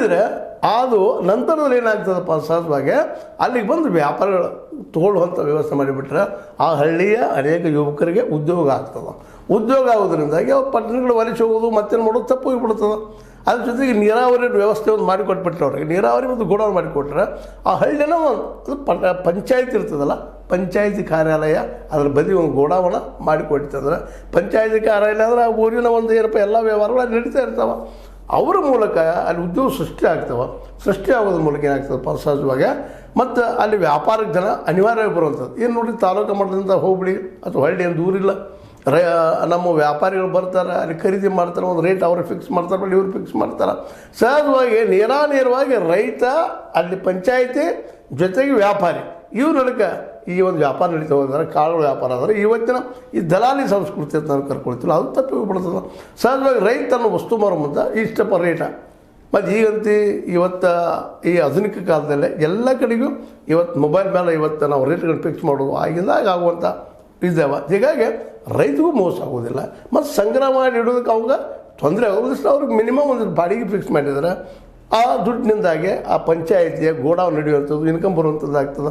ಮಾಡಿದರೆ ಅದು ನಂತರದಲ್ಲಿ ಏನಾಗ್ತದಪ್ಪ ಸಹಜವಾಗಿ ಅಲ್ಲಿಗೆ ಬಂದು ವ್ಯಾಪಾರಗಳು ತೊಗೊಳ್ಳುವಂಥ ವ್ಯವಸ್ಥೆ ಮಾಡಿಬಿಟ್ರೆ ಆ ಹಳ್ಳಿಯ ಅನೇಕ ಯುವಕರಿಗೆ ಉದ್ಯೋಗ ಆಗ್ತದೆ. ಉದ್ಯೋಗ ಆಗೋದ್ರಿಂದಾಗಿ ಅವ್ರು ಪಟ್ಟಣಗಳು ವಲಸೆ ಹೋಗೋದು ಮತ್ತೇನು ಮಾಡೋದು ತಪ್ಪು ಹೋಗಿಬಿಡ್ತದೆ. ಅದ್ರ ಜೊತೆಗೆ ನೀರಾವರಿ ವ್ಯವಸ್ಥೆ ಒಂದು ಮಾಡಿಕೊಟ್ಬಿಟ್ರೆ ಅವ್ರಿಗೆ ನೀರಾವರಿ ಮತ್ತು ಗೋಡೌನ್ ಮಾಡಿಕೊಟ್ರೆ ಆ ಹಳ್ಳಿನ ಅದು ಪಂಚಾಯತ್ ಇರ್ತದಲ್ಲ, ಪಂಚಾಯತಿ ಕಾರ್ಯಾಲಯ ಅದ್ರ ಬದಿ ಒಂದು ಗೋಡಾವಣ ಮಾಡಿಕೊಡ್ತಂದ್ರೆ ಪಂಚಾಯತಿ ಕಾರ್ಯಾಲಯ ಅಂದರೆ ಆ ಊರಿನ ಒಂದು ಏನಪ್ಪ ಎಲ್ಲ ವ್ಯವಹಾರಗಳು ಅಲ್ಲಿ ನಡೀತಾ ಇರ್ತಾವೆ. ಅವರ ಮೂಲಕ ಅಲ್ಲಿ ಉದ್ಯೋಗ ಸೃಷ್ಟಿ ಆಗ್ತವೆ. ಸೃಷ್ಟಿ ಆಗೋದ್ರ ಮೂಲಕ ಏನಾಗ್ತದಪ್ಪ ಸಹಜವಾಗಿ ಮತ್ತು ಅಲ್ಲಿ ವ್ಯಾಪಾರಕ್ಕೆ ಜನ ಅನಿವಾರ್ಯವಾಗಿ ಬರುವಂಥದ್ದು. ಏನು ನೋಡಿ, ತಾಲೂಕು ಮಟ್ಟದಿಂದ ಹೋಬಳಿ ಅಥವಾ ಹಳ್ಳಿ ಏನು ದೂರಿಲ್ಲ, ನಮ್ಮ ವ್ಯಾಪಾರಿಗಳು ಬರ್ತಾರೆ, ಅಲ್ಲಿ ಖರೀದಿ ಮಾಡ್ತಾರೆ, ಒಂದು ರೇಟ್ ಅವ್ರಿಗೆ ಫಿಕ್ಸ್ ಮಾಡ್ತಾರೆ, ಇವ್ರು ಫಿಕ್ಸ್ ಮಾಡ್ತಾರೆ. ಸಹಜವಾಗಿ ನೇರವಾಗಿ ರೈತ ಅಲ್ಲಿ ಪಂಚಾಯಿತಿ ಜೊತೆಗೆ ವ್ಯಾಪಾರಿ ಇವ್ರ ನಡುಕ ಈ ಒಂದು ವ್ಯಾಪಾರ ನಡೀತಾ ಹೋದರೆ ಕಾಳುಗಳ ವ್ಯಾಪಾರ ಆದರೆ ಇವತ್ತಿನ ಈ ದಲಾಲಿ ಸಂಸ್ಕೃತಿ ಅಂತ ನಾವು ಕರ್ಕೊಳ್ತೀವಿ, ಅದು ತಪ್ಪಿ ಹೋಗ್ಬಿಡ್ತದೆ. ಸಹಜವಾಗಿ ರೈತ ತನ್ನ ವಸ್ತು ಮಾರೋ ಮುಂದೆ ಇಷ್ಟಪ್ಪ ರೇಟ. ಮತ್ತು ಈಗಂತೂ ಇವತ್ತು ಈ ಆಧುನಿಕ ಕಾಲದಲ್ಲೇ ಎಲ್ಲ ಕಡೆಗೂ ಇವತ್ತು ಮೊಬೈಲ್ ಮೇಲೆ ಇವತ್ತು ನಾವು ರೇಟ್ಗಳನ್ನು ಫಿಕ್ಸ್ ಮಾಡೋದು ಆಗಿಂದಾಗ ಆಗುವಂಥ ಇದ್ದಾವೆ. ಹೀಗಾಗಿ ರೈತಗೂ ಮೋಸ ಆಗೋದಿಲ್ಲ ಮತ್ತು ಸಂಗ್ರಹ ಮಾಡಿ ಇಡೋದಕ್ಕೆ ಅವಾಗ ತೊಂದರೆ ಆಗೋದಿಷ್ಟು ಅವ್ರಿಗೆ ಮಿನಿಮಮ್ ಒಂದು ಬಾಡಿಗೆ ಫಿಕ್ಸ್ ಮಾಡಿದರೆ ಆ ದುಡ್ಡಿನಿಂದಾಗೆ ಆ ಪಂಚಾಯಿತಿಯ ಗೋಡಾವ್ ನಡೆಯುವಂಥದ್ದು, ಇನ್ಕಮ್ ಬರುವಂಥದ್ದು ಆಗ್ತದೆ.